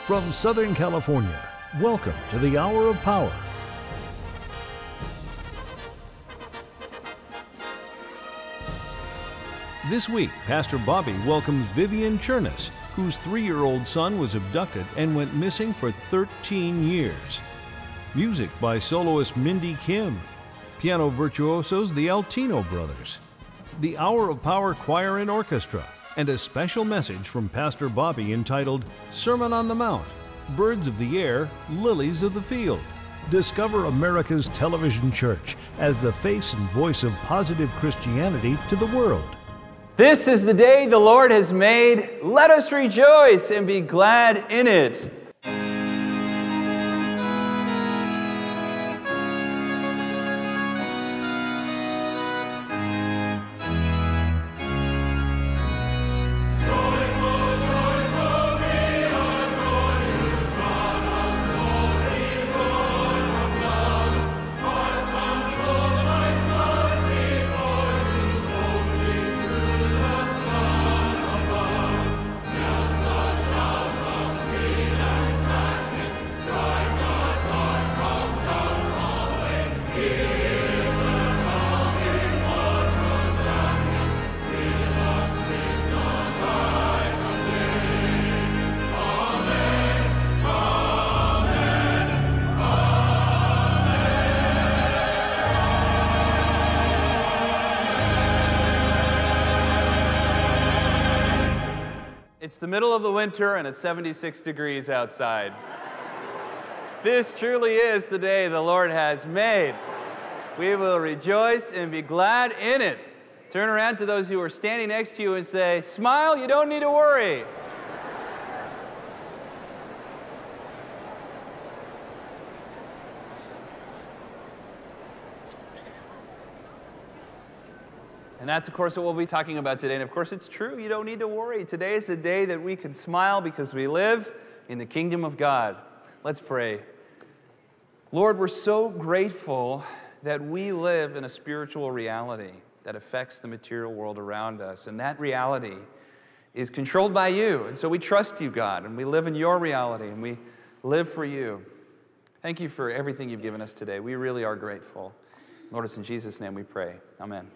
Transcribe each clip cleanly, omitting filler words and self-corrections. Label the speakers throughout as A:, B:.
A: From Southern California, welcome to the Hour of Power. This week, Pastor Bobby welcomes Vivian Churness, whose 3-year-old son was abducted and went missing for 13 years. Music by soloist Mindy Kim. Piano virtuosos the Altino Brothers. The Hour of Power Choir and Orchestra. And a special message from Pastor Bobby entitled Sermon on the Mount, Birds of the Air, Lilies of the Field. Discover America's television church as the face and voice of positive Christianity to the world.
B: This is the day the Lord has made. Let us rejoice and be glad in it. It's the middle of the winter and it's 76 degrees outside. This truly is the day the Lord has made. We will rejoice and be glad in it. Turn around to those who are standing next to you and say, smile, you don't need to worry. And that's, of course, what we'll be talking about today. And, of course, it's true. You don't need to worry. Today is a day that we can smile because we live in the kingdom of God. Let's pray. Lord, we're so grateful that we live in a spiritual reality that affects the material world around us. And that reality is controlled by you. And so we trust you, God, and we live in your reality, and we live for you. Thank you for everything you've given us today. We really are grateful. Lord, it's in Jesus' name we pray. Amen.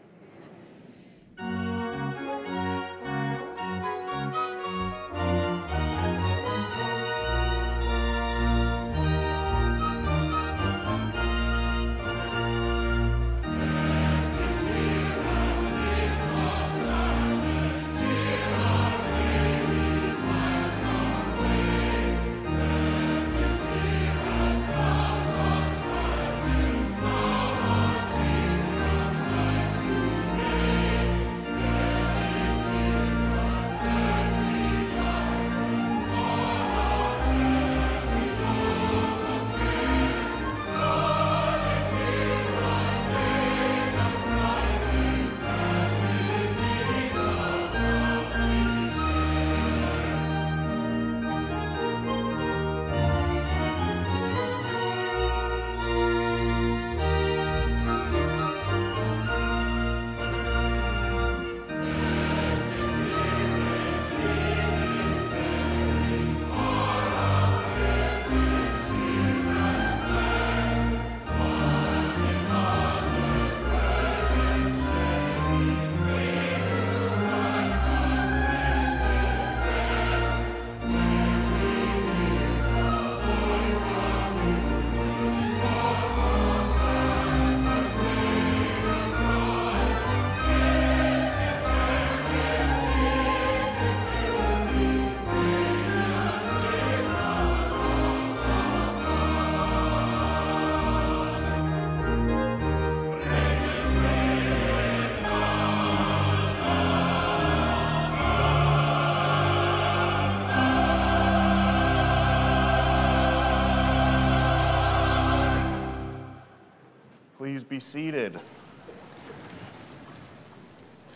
C: Please be seated.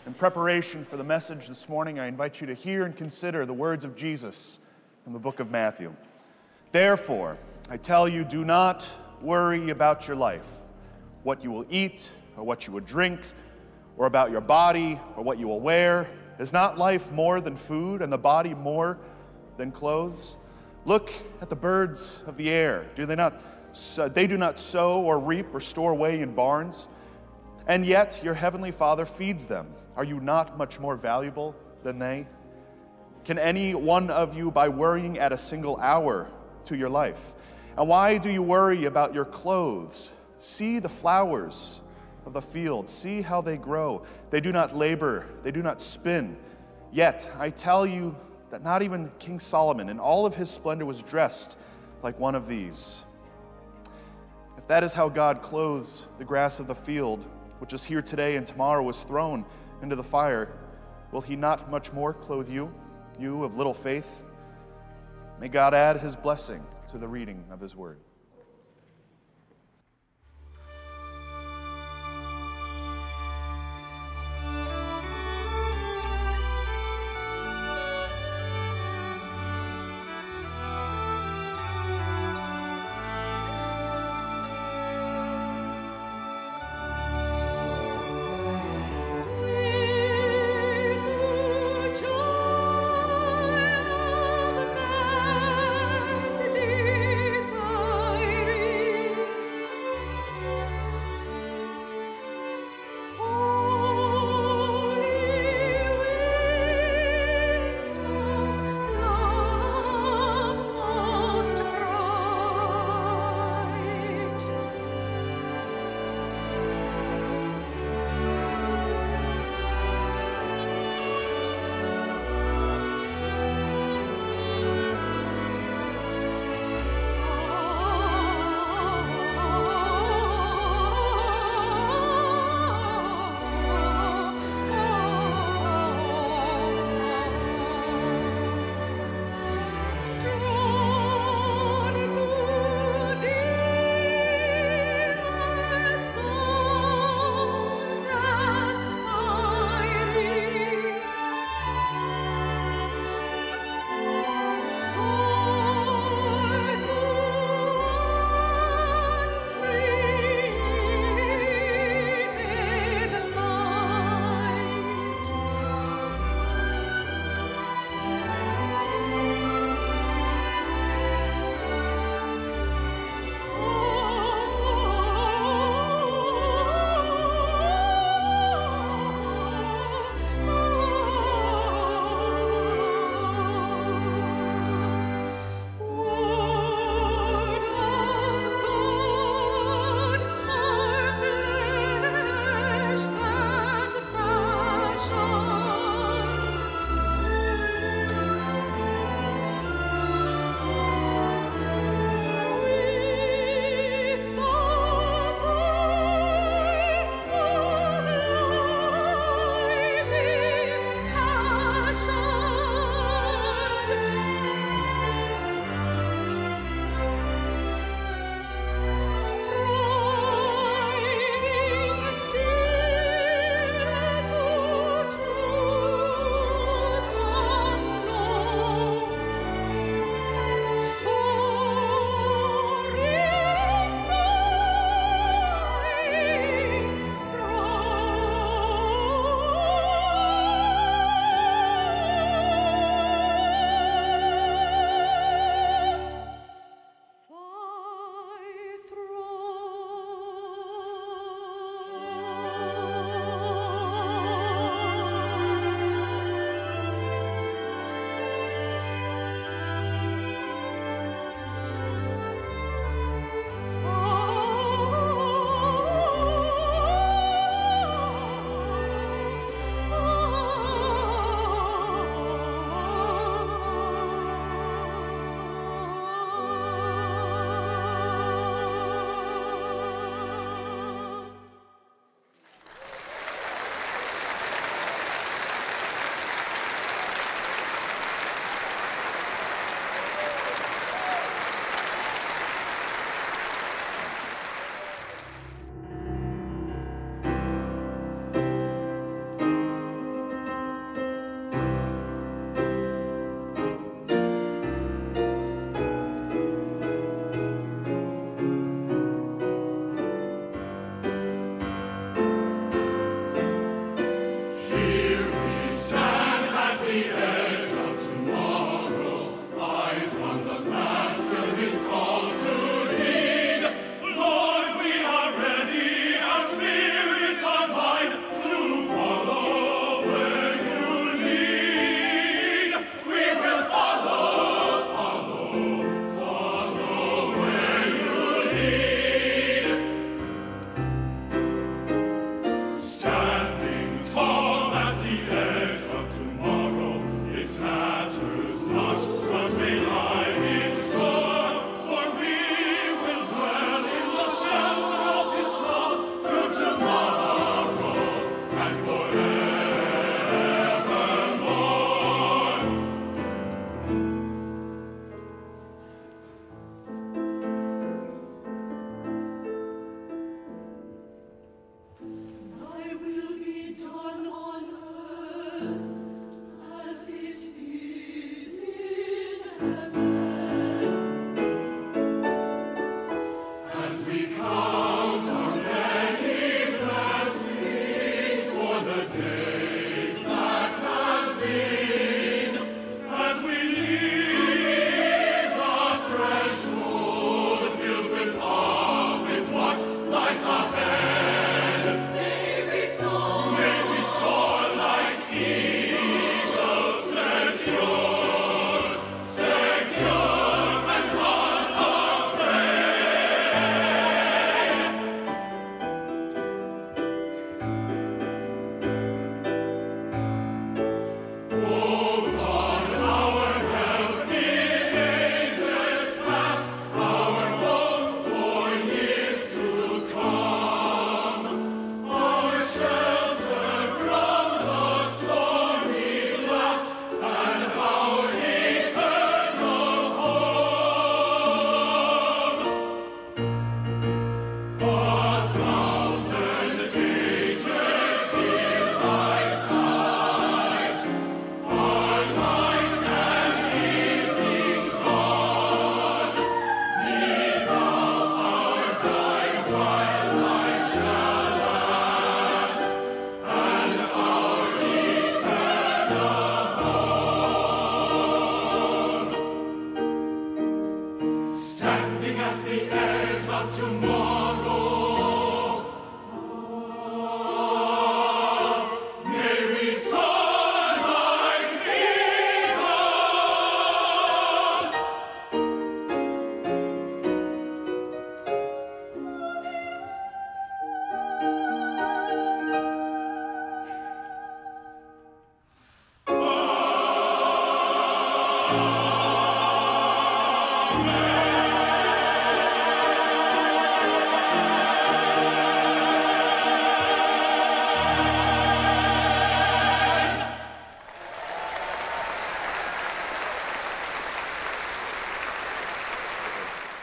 C: In preparation for the message this morning, I invite you to hear and consider the words of Jesus in the book of Matthew. Therefore, I tell you, do not worry about your life, what you will eat or what you will drink, or about your body or what you will wear. Is not life more than food and the body more than clothes? Look at the birds of the air. They do not sow or reap or store away in barns, and yet your heavenly Father feeds them. Are you not much more valuable than they? Can any one of you, by worrying, add a single hour to your life? And why do you worry about your clothes? See the flowers of the field. See how they grow. They do not labor. They do not spin. Yet I tell you that not even King Solomon in all of his splendor was dressed like one of these. If that is how God clothes the grass of the field, which is here today and tomorrow is thrown into the fire, will he not much more clothe you, you of little faith? May God add his blessing to the reading of his word.
D: Jesus.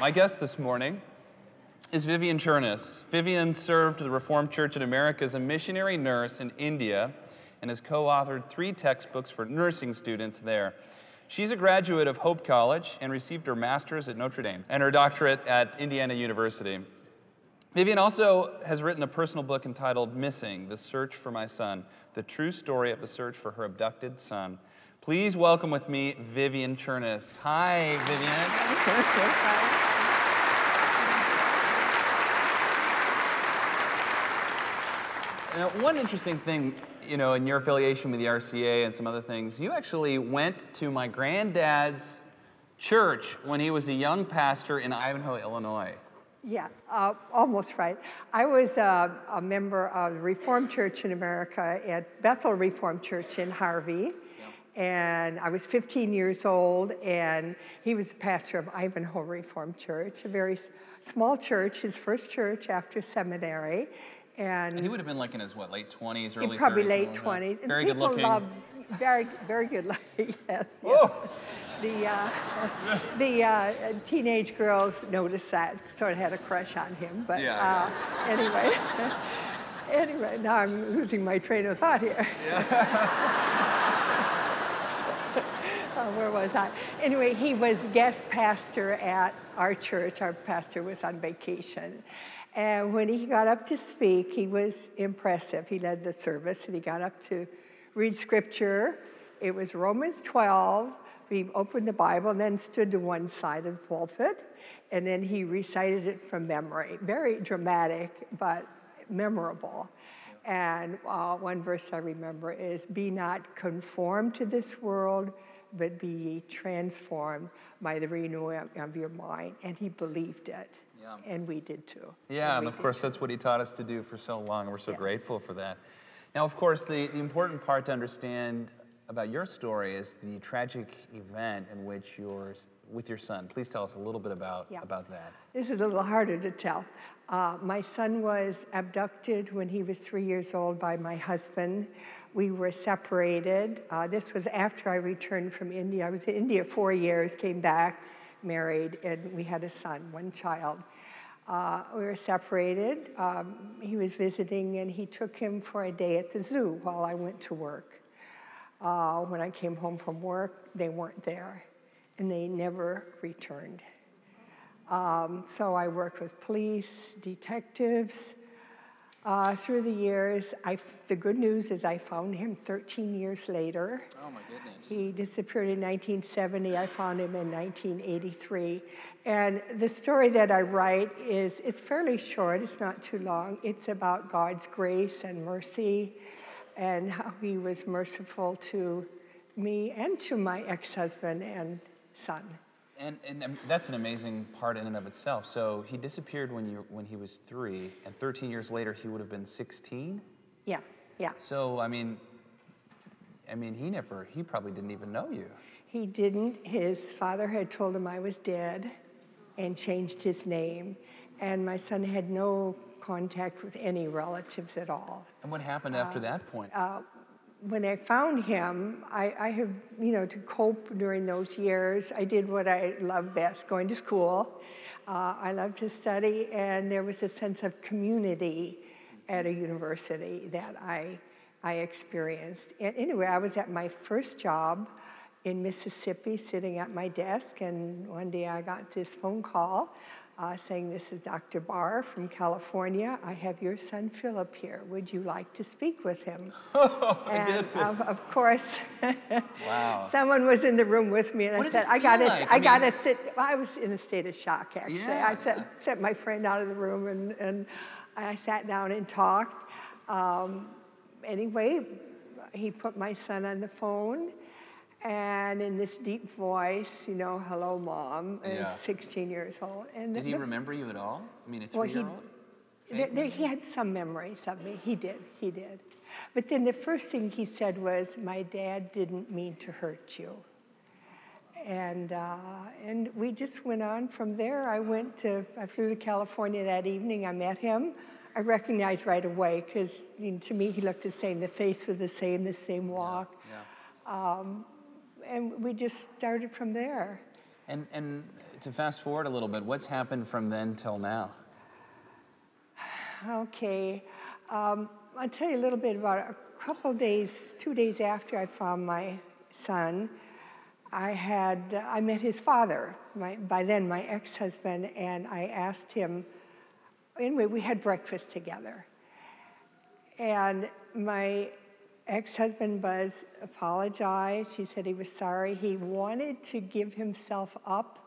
B: My guest this morning is Vivian Churness. Vivian served the Reformed Church in America as a missionary nurse in India and has co-authored 3 textbooks for nursing students there. She's a graduate of Hope College and received her master's at Notre Dame and her doctorate at Indiana University. Vivian also has written a personal book entitled Missing: The Search for My Son, the true story of the search for her abducted son. Please welcome with me Vivian Churness. Hi, Vivian. Now, one interesting thing, you know, in your affiliation with the RCA and some other things, you actually went to my granddad's church when he was a young pastor in Ivanhoe, Illinois.
D: Yeah, almost right. I was a member of the Reformed Church in America at Bethel Reformed Church in Harvey. And I was 15 years old, and he was pastor of Ivanhoe Reformed Church, a very small church, his first church after seminary. And
B: he would have been like in his, what, late 20s, early 30s?
D: Probably late 20s.
B: Very
D: and
B: good looking.
D: People loved, very good looking, yes.
B: Whoa!
D: The teenage girls noticed that, sort of had a crush on him. But
B: yeah.
D: Anyway, now I'm losing my train of thought here.
B: Yeah.
D: Where was I? Anyway, he was guest pastor at our church. Our pastor was on vacation. And when he got up to speak, he was impressive. He led the service, and he got up to read scripture. It was Romans 12. He opened the Bible and then stood to one side of the pulpit, and then he recited it from memory. Very dramatic, but memorable. And one verse I remember is, "Be not conformed to this world, but be ye transformed by the renewing of your mind." And he believed it. Yeah. And we did too.
B: Yeah, and of course that's what he taught us to do for so long. We're so grateful for that. Now, of course, the important part to understand about your story is the tragic event in which with your son. Please tell us a little bit about that.
D: This is a little harder to tell. My son was abducted when he was 3 years old by my husband. We were separated. This was after I returned from India. I was in India 4 years, came back, married, and we had a son, one child. We were separated. He was visiting, and he took him for a day at the zoo while I went to work. When I came home from work, they weren't there, and they never returned. So I worked with police, detectives. Through the years, the good news is I found him 13 years later.
B: Oh my goodness.
D: He disappeared in 1970. I found him in 1983. And the story that I write it's fairly short. It's not too long. It's about God's grace and mercy and how he was merciful to me and to my ex-husband and son.
B: And that's an amazing part in and of itself. So he disappeared when he was 3, and 13 years later he would have been 16?
D: Yeah, yeah.
B: So, I mean, he probably didn't even know you.
D: He didn't. His father had told him I was dead and changed his name. And my son had no contact with any relatives at all.
B: And what happened after that point?
D: When I found him, I have, to cope during those years, I did what I loved best, going to school. I loved to study, and there was a sense of community at a university that I experienced. And anyway, I was at my first job in Mississippi, sitting at my desk, and one day I got this phone call saying, "This is Dr. Barr from California. I have your son Philip here. Would you like to speak with him?"
B: Oh, my
D: and
B: goodness.
D: Of course,
B: Wow.
D: Someone was in the room with me, and
B: What
D: I
B: did
D: said,
B: it
D: "I
B: feel
D: gotta,
B: like?
D: I gotta sit." Well, I was in a state of shock, actually.
B: Yeah,
D: I sent my friend out of the room, and I sat down and talked. Anyway, he put my son on the phone. And in this deep voice, "Hello, Mom," and
B: Yeah.
D: 16 years old. And
B: Did he remember you at all? I mean, a
D: well,
B: 3-year-old?
D: he had some memories of me. He did. But then the first thing he said was, "My dad didn't mean to hurt you." And we just went on from there. I flew to California that evening. I met him. I recognized right away because to me he looked the same. The face was the same walk.
B: Yeah.
D: And we just started from there.
B: And to fast forward a little bit, what's happened from then till now?
D: Okay. I'll tell you a little bit about it. A couple days, 2 days after I found my son, I met his father, by then my ex-husband, and I asked him, anyway, we had breakfast together. And my ex-husband Buzz apologized. He said he was sorry. He wanted to give himself up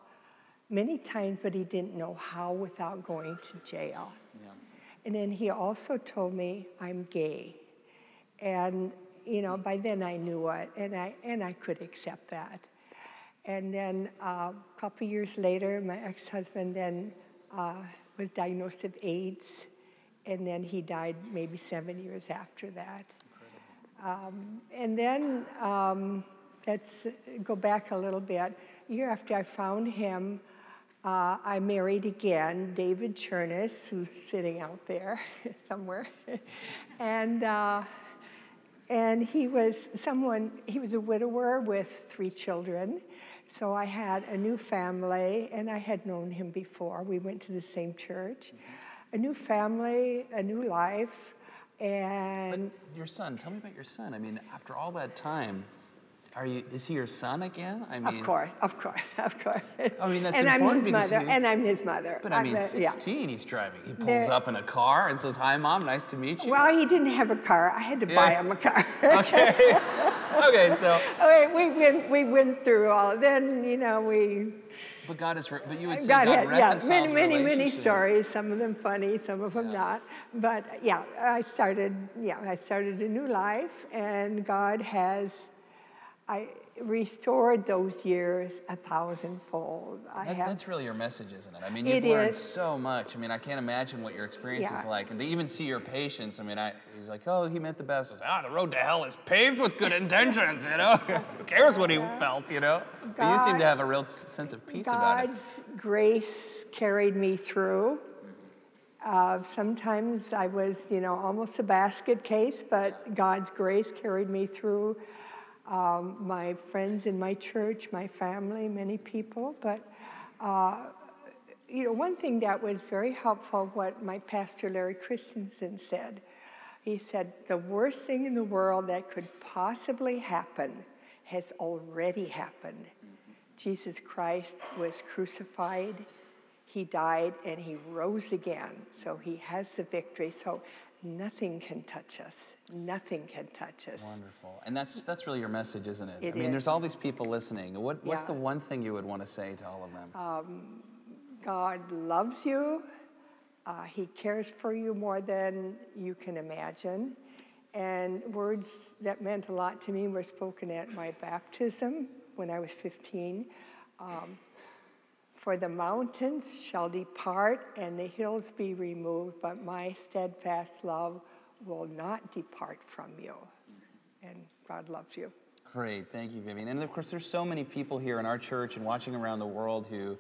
D: many times, but he didn't know how without going to jail.
B: Yeah.
D: And then he also told me I'm gay. And, by then I knew it, and I could accept that. And then a couple years later, my ex-husband then was diagnosed with AIDS, and then he died maybe 7 years after that. And then, let's go back a little bit. A year after I found him, I married again, David Churness, who's sitting out there somewhere. And he was a widower with 3 children. So I had a new family, and I had known him before. We went to the same church. Mm-hmm. A new family, a new life. And
B: But your son, tell me about your son. I mean, after all that time, is he your son again? I mean,
D: of course.
B: I mean, that's
D: and
B: important because
D: I'm his mother.
B: But I mean, 16, he's driving. He pulls up in a car and says, "Hi, Mom, nice to meet you."
D: Well, he didn't have a car. I had to buy him a car.
B: Okay. Okay, so.
D: We went through all. Then we.
B: But but you would say God reconciled
D: many stories. Some of them funny, some of them not. But I started a new life, and God has. I restored those years 1,000-fold.
B: That's really your message, isn't it? I mean, you've learned so much. I mean, I can't imagine what your experience is like. And to even see your patience, I mean, he's like, "Oh, he meant the best." I was like, the road to hell is paved with good intentions, Who cares what he felt, But you seem to have a real sense of peace about it.
D: God's grace carried me through. Sometimes I was, almost a basket case, but God's grace carried me through. My friends in my church, my family, many people. But, one thing that was very helpful, what my pastor Larry Christensen said, He said, the worst thing in the world that could possibly happen has already happened. Jesus Christ was crucified, he died, and he rose again. So he has the victory. So nothing can touch us. Nothing can touch us.
B: Wonderful. And that's really your message, isn't it?
D: It
B: I mean,
D: is.
B: there's all these people listening. What's
D: Yeah.
B: the one thing you would want to say to all of them?
D: God loves you. He cares for you more than you can imagine. And words that meant a lot to me were spoken at my baptism when I was 15. For the mountains shall depart and the hills be removed, but my steadfast love will not depart from you. And God loves you.
B: Great. Thank you, Vivian. And of course, there's so many people here in our church and watching around the world who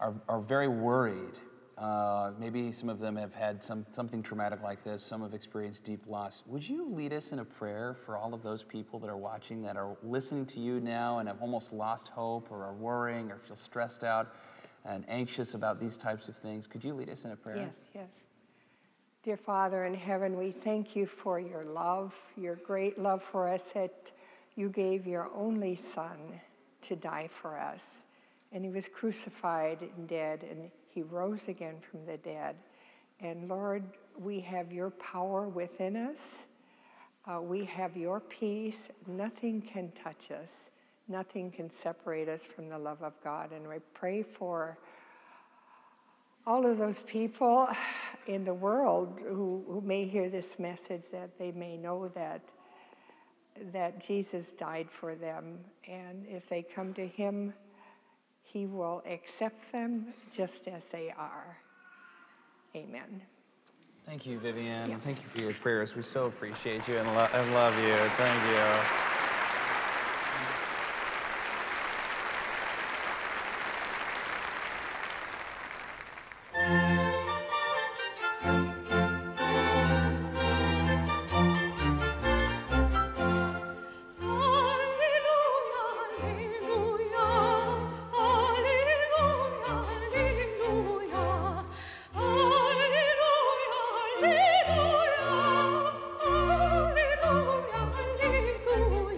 B: are very worried. Maybe some of them have had something traumatic like this. Some have experienced deep loss. Would you lead us in a prayer for all of those people that are watching, that are listening to you now and have almost lost hope or are worrying or feel stressed out and anxious about these types of things? Could you lead us in a prayer?
D: Yes, yes. Dear Father in heaven, we thank you for your love, your great love for us, that you gave your only Son to die for us. And he was crucified and dead, and he rose again from the dead. And Lord, we have your power within us. We have your peace. Nothing can touch us. Nothing can separate us from the love of God. And I pray for all of those people in the world who may hear this message, that they may know that Jesus died for them. And if they come to him, he will accept them just as they are. Amen.
B: Thank you, Vivian.
D: Yeah.
B: Thank you for your prayers. We so appreciate you and love you. Thank you.
E: Alleluia, alleluia.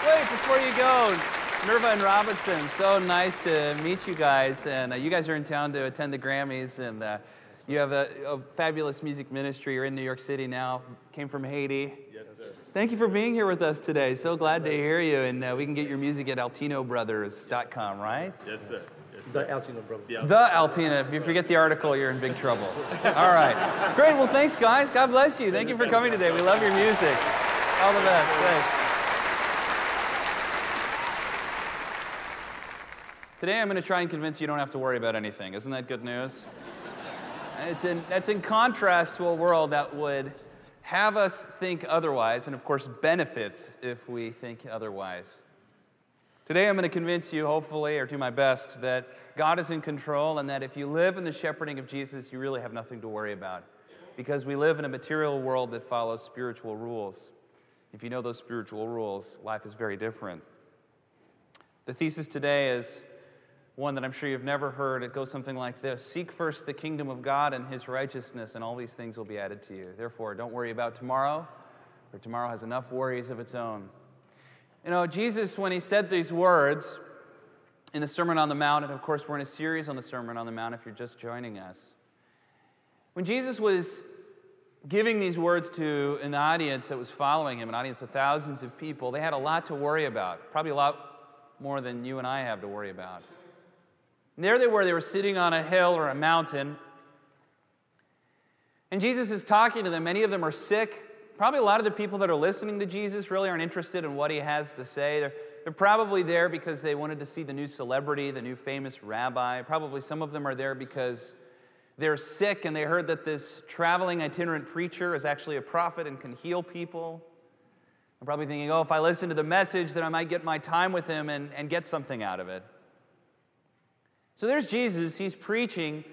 B: Wait, before you go, Nerva and Robenson, so nice to meet you guys. And you guys are in town to attend the Grammys, and you have a fabulous music ministry. You're in New York City now. Came from Haiti.
E: Yes, sir.
B: Thank you for being here with us today. So glad to hear you. And we can get your music at AltinoBrothers.com, right?
E: Yes, sir.
F: The Altino Brothers.
B: The Altino. If you forget the article, you're in big trouble. All right. Great. Well, thanks, guys. God bless you. Thank you for coming today. We love your music. All the best. Thanks. Today, I'm going to try and convince you don't have to worry about anything. Isn't that good news? That's in contrast to a world that would have us think otherwise, and of course benefits if we think otherwise. Today I'm going to convince you, hopefully, or do my best, that God is in control and that if you live in the shepherding of Jesus, you really have nothing to worry about, because we live in a material world that follows spiritual rules. If you know those spiritual rules, life is very different. The thesis today is one that I'm sure you've never heard. It goes something like this: seek first the kingdom of God and his righteousness, and all these things will be added to you. Therefore, don't worry about tomorrow, for tomorrow has enough worries of its own. You know, Jesus, when he said these words in the Sermon on the Mount, and of course we're in a series on the Sermon on the Mount if you're just joining us. When Jesus was giving these words to an audience that was following him, an audience of thousands of people, they had a lot to worry about, probably a lot more than you and I have to worry about. And there they were sitting on a hill or a mountain, and Jesus is talking to them. Many of them are sick. Probably a lot of the people that are listening to Jesus really aren't interested in what he has to say. They're probably there because they wanted to see the new celebrity, the new famous rabbi. Probably some of them are there because they're sick and they heard that this traveling itinerant preacher is actually a prophet and can heal people. I'm probably thinking, oh, if I listen to the message, then I might get my time with him and get something out of it. So there's Jesus, he's preaching,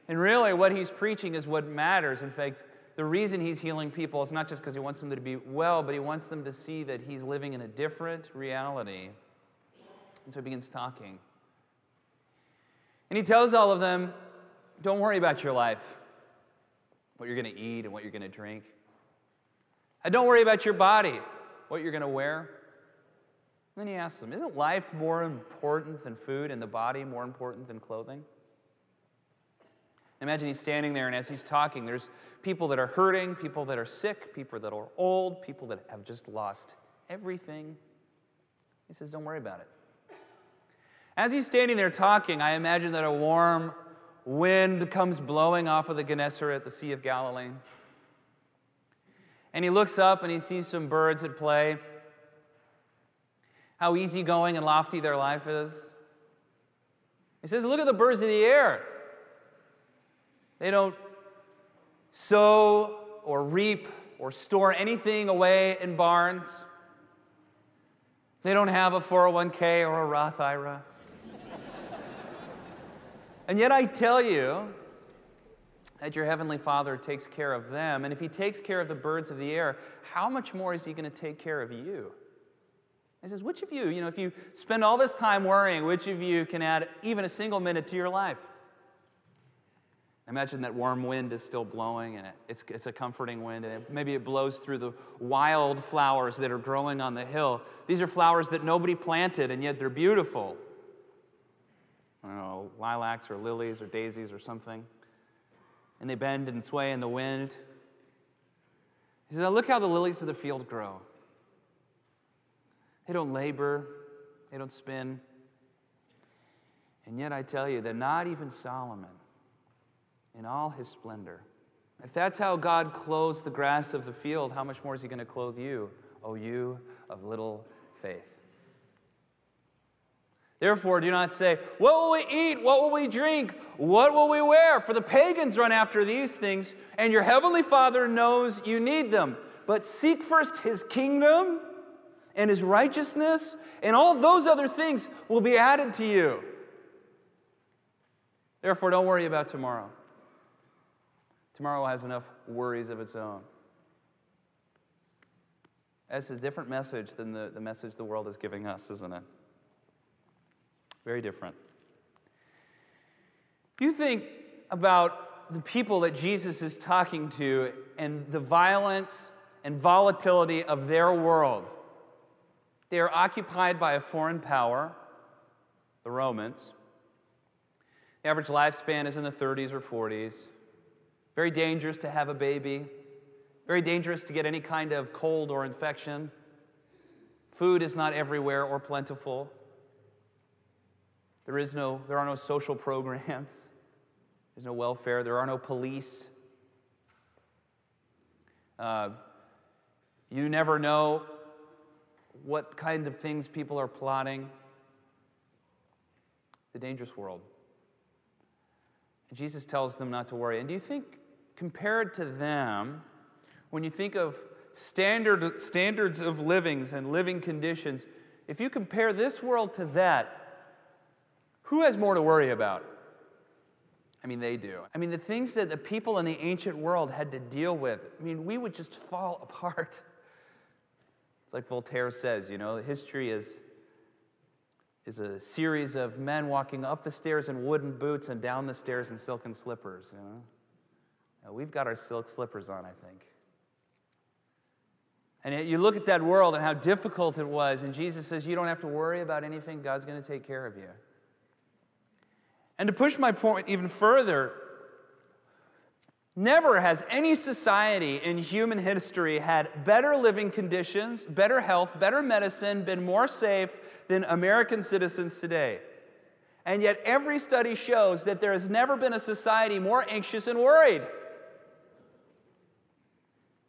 B: and really what he's preaching is what matters. In fact, the reason he's healing people is not just because he wants them to be well, but he wants them to see that he's living in a different reality. And so he begins talking. And he tells all of them, don't worry about your life, what you're going to eat and what you're going to drink. And don't worry about your body, what you're going to wear. And then he asks them, isn't life more important than food and the body more important than clothing? Imagine he's standing there, and as he's talking, there's people that are hurting, people that are sick, people that are old, people that have just lost everything. He says, don't worry about it. As he's standing there talking, I imagine that a warm wind comes blowing off of the Gennesaret, the Sea of Galilee. And he looks up and he sees some birds at play. How easygoing and lofty their life is. He says, look at the birds of the air. They don't sow or reap or store anything away in barns. They don't have a 401k or a Roth IRA. And yet I tell you that your Heavenly Father takes care of them. And if he takes care of the birds of the air, how much more is he going to take care of you? He says, which of you, if you spend all this time worrying, which of you can add even a single minute to your life? Imagine that warm wind is still blowing, and it's a comforting wind, and maybe it blows through the wild flowers that are growing on the hill. These are flowers that nobody planted, and yet they're beautiful. I don't know, lilacs or lilies or daisies or something. And they bend and sway in the wind. He says, look how the lilies of the field grow. They don't labor, they don't spin. And yet I tell you that not even Solomon, in all his splendor, if that's how God clothes the grass of the field, how much more is he going to clothe you, O you of little faith? Therefore, do not say, what will we eat? What will we drink? What will we wear? For the pagans run after these things, and your heavenly Father knows you need them. But seek first his kingdom and his righteousness, and all those other things will be added to you. Therefore, don't worry about tomorrow. Tomorrow has enough worries of its own. That's a different message than the message the world is giving us, isn't it? Very different. You think about the people that Jesus is talking to and the violence and volatility of their world. They are occupied by a foreign power, the Romans. The average lifespan is in the 30s or 40s. Very dangerous to have a baby. Very dangerous to get any kind of cold or infection. Food is not everywhere or plentiful. There are no social programs. There's no welfare. There are no police. You never know what kind of things people are plotting. The dangerous world. And Jesus tells them not to worry. And do you think, compared to them, when you think of standards of livings and living conditions, if you compare this world to that, who has more to worry about? I mean, they do. I mean, the things that the people in the ancient world had to deal with, I mean, we would just fall apart. It's like Voltaire says, you know, history is a series of men walking up the stairs in wooden boots and down the stairs in silken slippers, you know. Now, we've got our silk slippers on, I think. And yet you look at that world and how difficult it was, and Jesus says, you don't have to worry about anything. God's going to take care of you. And to push my point even further, never has any society in human history had better living conditions, better health, better medicine, been more safe than American citizens today. And yet every study shows that there has never been a society more anxious and worried.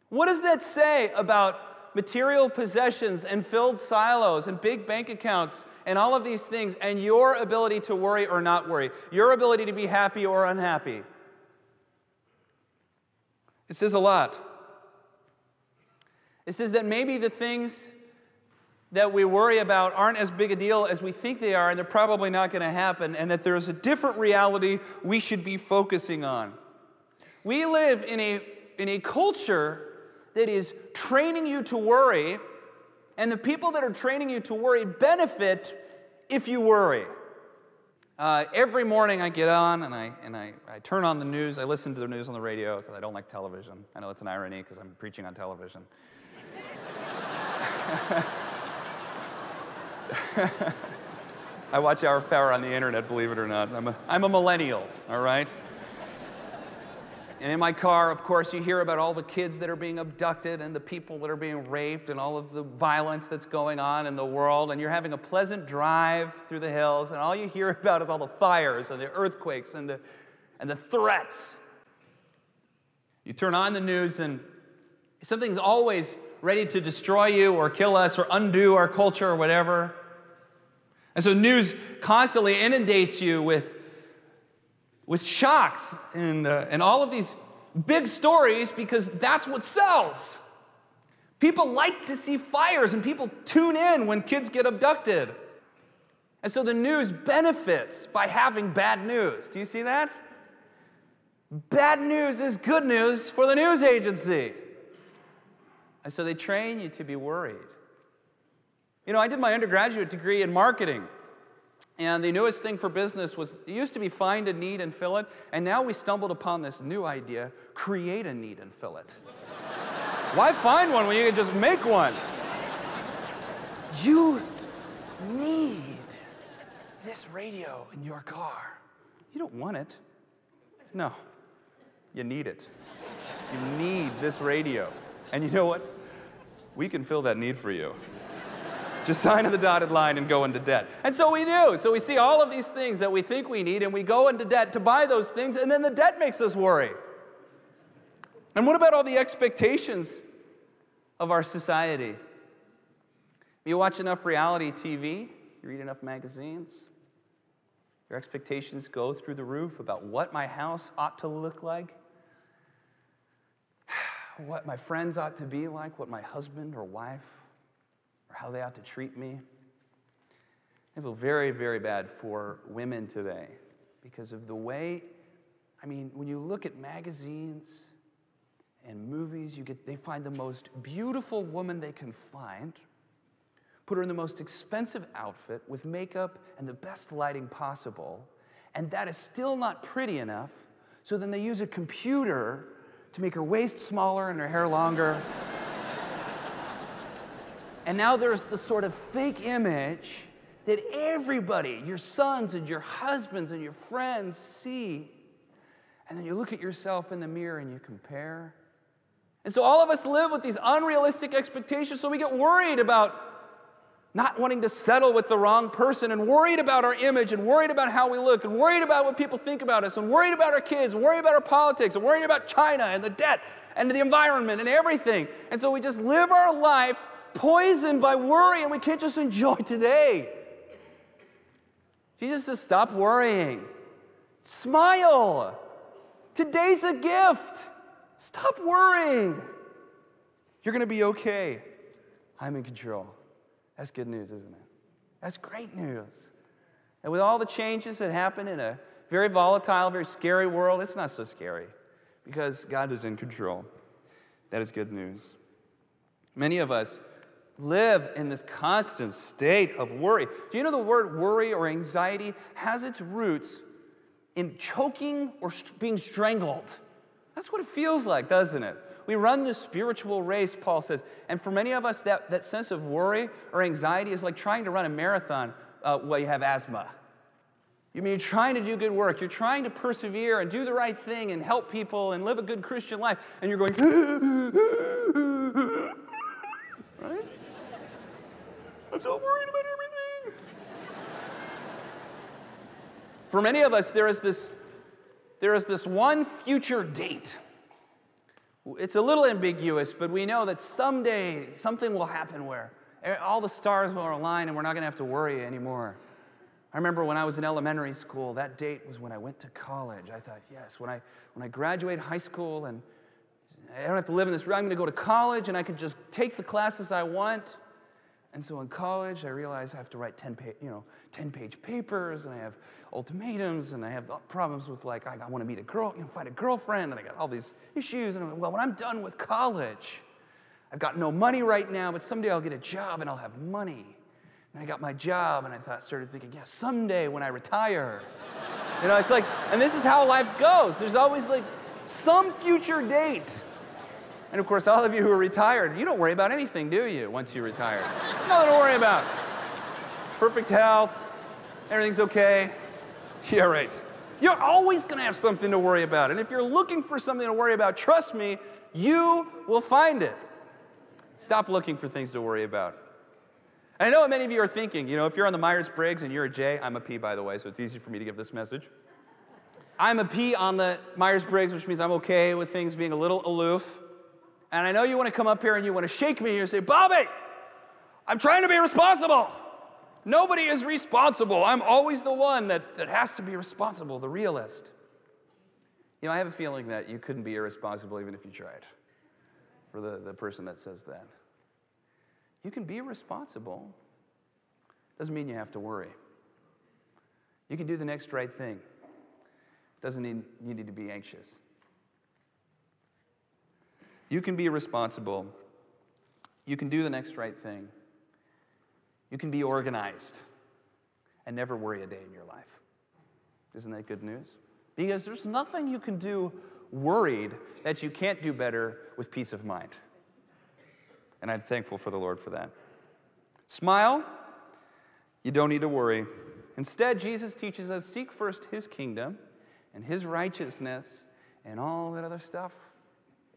B: What does that say about material possessions and filled silos and big bank accounts and all of these things and your ability to worry or not worry, your ability to be happy or unhappy? It says a lot. It says that maybe the things that we worry about aren't as big a deal as we think they are, and they're probably not going to happen, and that there's a different reality we should be focusing on. We live in a culture that is training you to worry, and the people that are training you to worry benefit if you worry. Every morning I get on and I turn on the news. I listen to the news on the radio because I don't like television. I know it's an irony because I'm preaching on television. I watch Hour of Power on the internet, believe it or not. I'm a millennial, all right? And in my car, of course, you hear about all the kids that are being abducted and the people that are being raped and all of the violence that's going on in the world. And you're having a pleasant drive through the hills, and all you hear about is all the fires and the earthquakes and the threats. You turn on the news, and something's always ready to destroy you or kill us or undo our culture or whatever. And so news constantly inundates you with shocks and all of these big stories because that's what sells. People like to see fires, and people tune in when kids get abducted. And so the news benefits by having bad news. Do you see that? Bad news is good news for the news agency. And so they train you to be worried. You know, I did my undergraduate degree in marketing. And the newest thing for business was, it used to be find a need and fill it, and now we stumbled upon this new idea, create a need and fill it. Why find one when you can just make one? You need this radio in your car. You don't want it. No, you need it. You need this radio. And you know what? We can fill that need for you. Just sign on the dotted line and go into debt. And so we do. So we see all of these things that we think we need, and we go into debt to buy those things, and then the debt makes us worry. And what about all the expectations of our society? You watch enough reality TV, you read enough magazines, your expectations go through the roof about what my house ought to look like, what my friends ought to be like, what my husband or wife or how they ought to treat me. I feel very, very bad for women today because of the way, I mean, when you look at magazines and movies, they find the most beautiful woman they can find, put her in the most expensive outfit with makeup and the best lighting possible, and that is still not pretty enough, so then they use a computer to make her waist smaller and her hair longer. And now there's the sort of fake image that everybody, your sons and your husbands and your friends see. And then you look at yourself in the mirror and you compare. And so all of us live with these unrealistic expectations, so we get worried about not wanting to settle with the wrong person, and worried about our image, and worried about how we look, and worried about what people think about us, and worried about our kids, and worried about our politics, and worried about China and the debt and the environment and everything. And so we just live our life poisoned by worry, and we can't just enjoy today. Jesus says, stop worrying. Smile. Today's a gift. Stop worrying. You're going to be okay. I'm in control. That's good news, isn't it? That's great news. And with all the changes that happen in a very volatile, very scary world, it's not so scary because God is in control. That is good news. Many of us live in this constant state of worry. Do you know the word worry or anxiety has its roots in choking or being strangled? That's what it feels like, doesn't it? We run this spiritual race, Paul says, and for many of us, that sense of worry or anxiety is like trying to run a marathon while you have asthma. You mean you're trying to do good work, you're trying to persevere and do the right thing and help people and live a good Christian life, and you're going, right? I'm so worried about everything. For many of us, there is this one future date. It's a little ambiguous, but we know that someday something will happen where all the stars will align and we're not going to have to worry anymore. I remember when I was in elementary school, that date was when I went to college. I thought, yes, when I graduate high school and I don't have to live in this, I'm going to go to college and I can just take the classes I want. And so in college, I realized I have to write 10-page papers, and I have ultimatums, and I have problems with, like, I want to meet a girl, find a girlfriend, and I got all these issues. And I'm like, well, when I'm done with college, I've got no money right now, but someday I'll get a job and I'll have money. And I got my job, and I started thinking, yeah, someday when I retire. It's like, and this is how life goes. There's always, like, some future date. And of course, all of you who are retired, you don't worry about anything, do you, once you retire? Nothing to worry about. Perfect health, everything's okay. Yeah, right. You're always going to have something to worry about. And if you're looking for something to worry about, trust me, you will find it. Stop looking for things to worry about. And I know what many of you are thinking. If you're on the Myers-Briggs and you're a J, I'm a P, by the way, so it's easy for me to give this message. I'm a P on the Myers-Briggs, which means I'm okay with things being a little aloof. And I know you want to come up here and you want to shake me and say, Bobby, I'm trying to be responsible. Nobody is responsible. I'm always the one that has to be responsible, the realist. I have a feeling that you couldn't be irresponsible even if you tried, for the person that says that. You can be responsible. Doesn't mean you have to worry. You can do the next right thing. Doesn't mean you need to be anxious. You can be responsible. You can do the next right thing. You can be organized and never worry a day in your life. Isn't that good news? Because there's nothing you can do worried that you can't do better with peace of mind. And I'm thankful for the Lord for that. Smile. You don't need to worry. Instead, Jesus teaches us, seek first his kingdom and his righteousness, and all that other stuff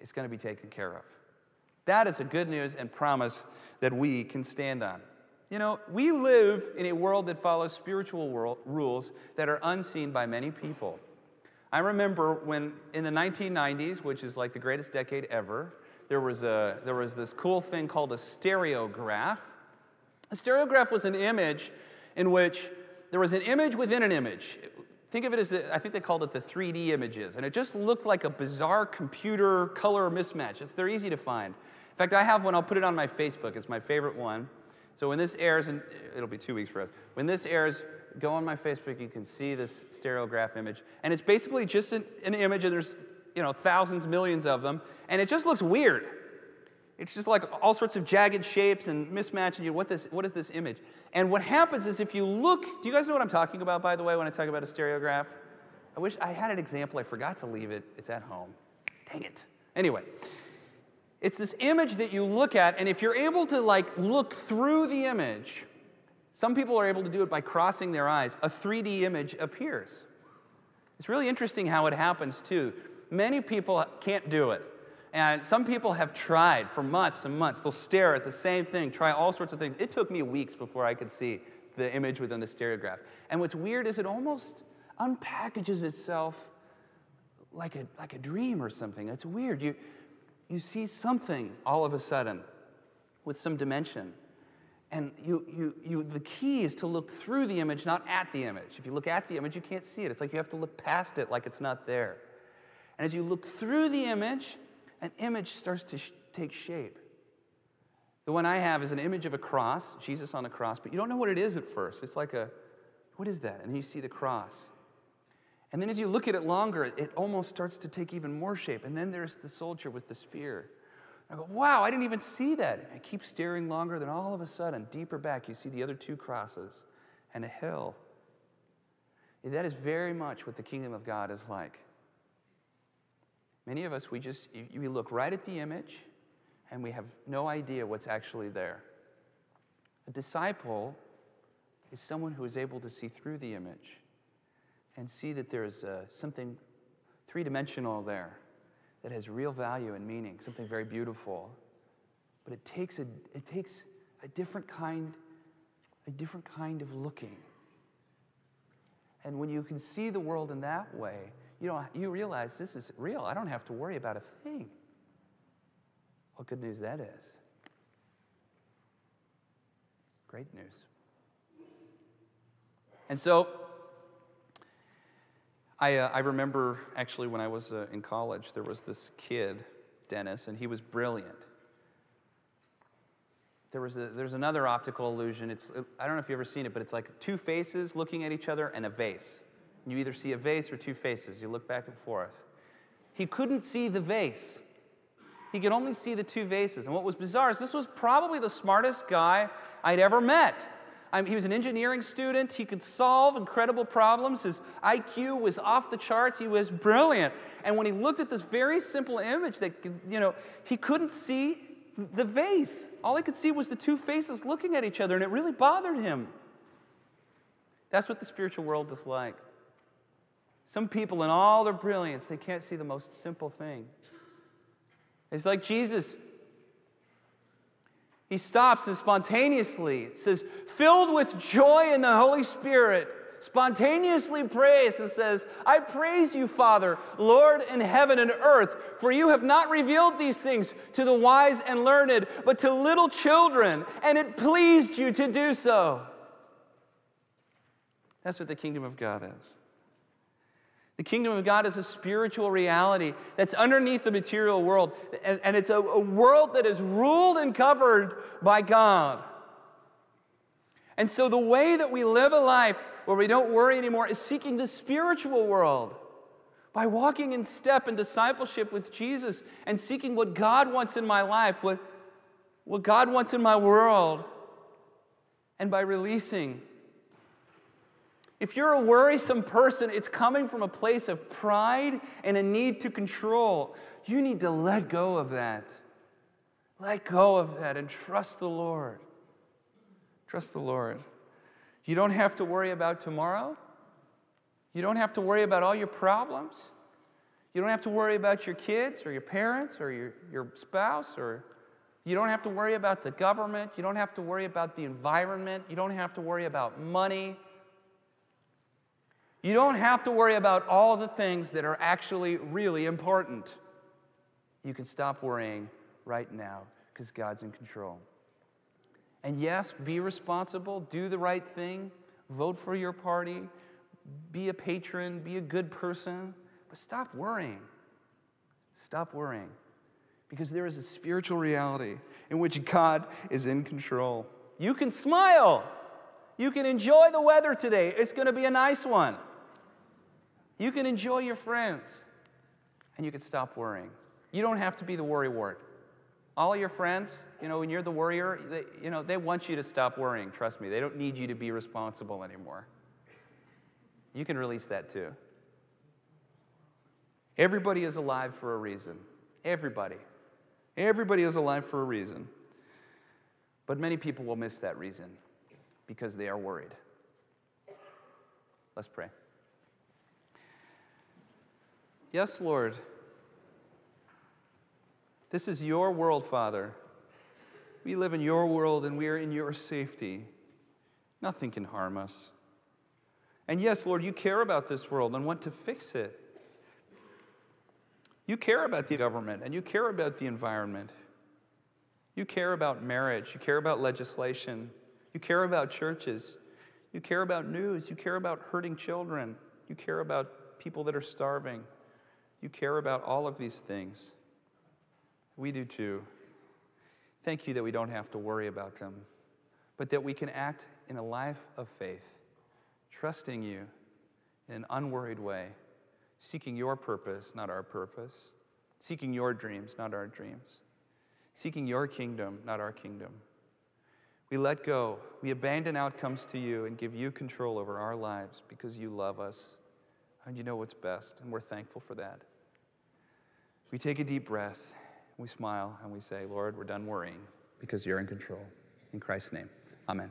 B: is going to be taken care of. That is a good news and promise that we can stand on. We live in a world that follows spiritual rules that are unseen by many people. I remember when in the 1990s, which is like the greatest decade ever, there was this cool thing called a stereograph. A stereograph was an image in which there was an image within an image. Think of it as, I think they called it the 3D images, and it just looked like a bizarre computer color mismatch. They're easy to find. In fact, I have one. I'll put it on my Facebook. It's my favorite one. So when this airs, and it'll be 2 weeks for us. When this airs, go on my Facebook. You can see this stereograph image, and it's basically just an image, and there's thousands, millions of them, and it just looks weird. It's just like all sorts of jagged shapes and mismatch, and what is this image? And what happens is if you look, do you guys know what I'm talking about, by the way, when I talk about a stereograph? I wish I had an example. I forgot to leave it. It's at home. Dang it. Anyway, It's this image that you look at, and if you're able to look through the image, some people are able to do it by crossing their eyes, a 3D image appears. It's really interesting how it happens too. Many people can't do it. And some people have tried for months and months. They'll stare at the same thing, try all sorts of things. It took me weeks before I could see the image within the stereograph. And what's weird is it almost unpackages itself like a dream or something. It's weird. You see something all of a sudden with some dimension. And the key is to look through the image, not at the image. If you look at the image, you can't see it. It's like you have to look past it like it's not there. And as you look through the image, an image starts to take shape. The one I have is an image of a cross, Jesus on a cross, but you don't know what it is at first. It's like what is that? And then you see the cross. And then as you look at it longer, it almost starts to take even more shape. And then there's the soldier with the spear. I go, wow, I didn't even see that. And I keep staring longer, then all of a sudden, deeper back, you see the other two crosses and a hill. And that is very much what the kingdom of God is like. Many of us, we look right at the image, and we have no idea what's actually there. A disciple is someone who is able to see through the image and see that there's something three-dimensional there that has real value and meaning, something very beautiful. But it takes a different kind of looking. And when you can see the world in that way, you realize this is real. I don't have to worry about a thing. What good news that is. Great news. And so, I remember actually when I was in college, there was this kid, Dennis, and he was brilliant. There's another optical illusion. I don't know if you've ever seen it, but it's like two faces looking at each other and a vase. You either see a vase or two faces. You look back and forth. He couldn't see the vase. He could only see the two vases. And what was bizarre is this was probably the smartest guy I'd ever met. He was an engineering student. He could solve incredible problems. His IQ was off the charts. He was brilliant. And when he looked at this very simple image that, he couldn't see the vase. All he could see was the two faces looking at each other, and it really bothered him. That's what the spiritual world is like. Some people, in all their brilliance, they can't see the most simple thing. It's like Jesus. He stops and spontaneously says, filled with joy in the Holy Spirit, spontaneously prays and says, I praise you, Father, Lord in heaven and earth, for you have not revealed these things to the wise and learned, but to little children, and it pleased you to do so. That's what the kingdom of God is. The kingdom of God is a spiritual reality that's underneath the material world. And it's a world that is ruled and covered by God. And so the way that we live a life where we don't worry anymore is seeking the spiritual world. By walking in step and discipleship with Jesus and seeking what God wants in my life, what God wants in my world. And by releasing. If you're a worrisome person, it's coming from a place of pride and a need to control. You need to let go of that. Let go of that and trust the Lord. Trust the Lord. You don't have to worry about tomorrow. You don't have to worry about all your problems. You don't have to worry about your kids or your parents or your spouse, or you don't have to worry about the government. You don't have to worry about the environment. You don't have to worry about money. You don't have to worry about all the things that are actually really important. You can stop worrying right now because God's in control. And yes, be responsible, do the right thing, vote for your party, be a patron, be a good person, but stop worrying. Stop worrying. Because there is a spiritual reality in which God is in control. You can smile. You can enjoy the weather today. It's going to be a nice one. You can enjoy your friends, and you can stop worrying. You don't have to be the worrywart. All your friends, when you're the worrier, they want you to stop worrying. Trust me, they don't need you to be responsible anymore. You can release that too. Everybody is alive for a reason. Everybody. Everybody is alive for a reason. But many people will miss that reason because they are worried. Let's pray. Yes, Lord. This is your world, Father. We live in your world and we are in your safety. Nothing can harm us. And yes, Lord, you care about this world and want to fix it. You care about the government and you care about the environment. You care about marriage. You care about legislation. You care about churches. You care about news. You care about hurting children. You care about people that are starving. You care about all of these things. We do too. Thank you that we don't have to worry about them, but that we can act in a life of faith, trusting you in an unworried way, seeking your purpose, not our purpose, seeking your dreams, not our dreams, seeking your kingdom, not our kingdom. We let go. We abandon outcomes to you and give you control over our lives because you love us and you know what's best, and we're thankful for that. We take a deep breath, we smile, and we say, Lord, we're done worrying because you're in control. In Christ's name, amen.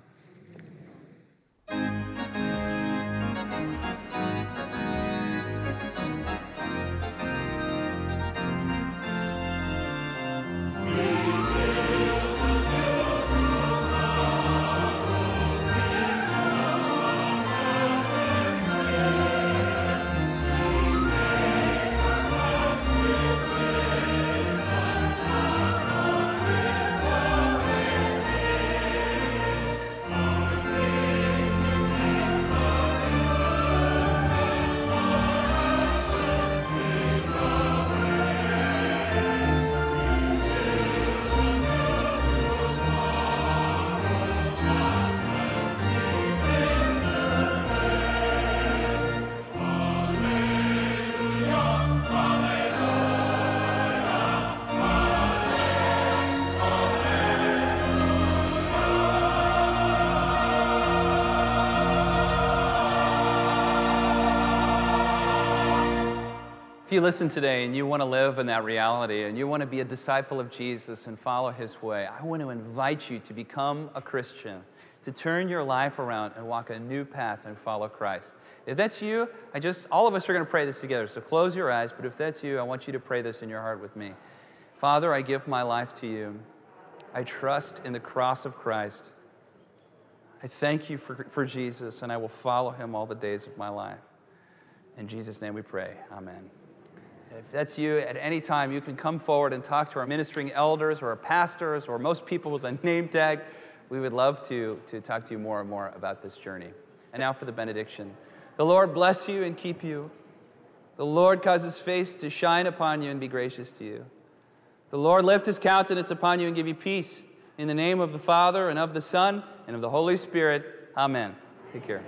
B: If you listen today and you want to live in that reality and you want to be a disciple of Jesus and follow his way, I want to invite you to become a Christian, to turn your life around and walk a new path and follow Christ. If that's you, all of us are going to pray this together, so close your eyes, but if that's you, I want you to pray this in your heart with me. Father, I give my life to you. I trust in the cross of Christ. I thank you for Jesus, and I will follow him all the days of my life. In Jesus' name we pray, amen. If that's you, at any time, you can come forward and talk to our ministering elders or our pastors or most people with a name tag. We would love to talk to you more and more about this journey. And now for the benediction. The Lord bless you and keep you. The Lord cause his face to shine upon you and be gracious to you. The Lord lift his countenance upon you and give you peace. In the name of the Father, and of the Son, and of the Holy Spirit. Amen. Take care.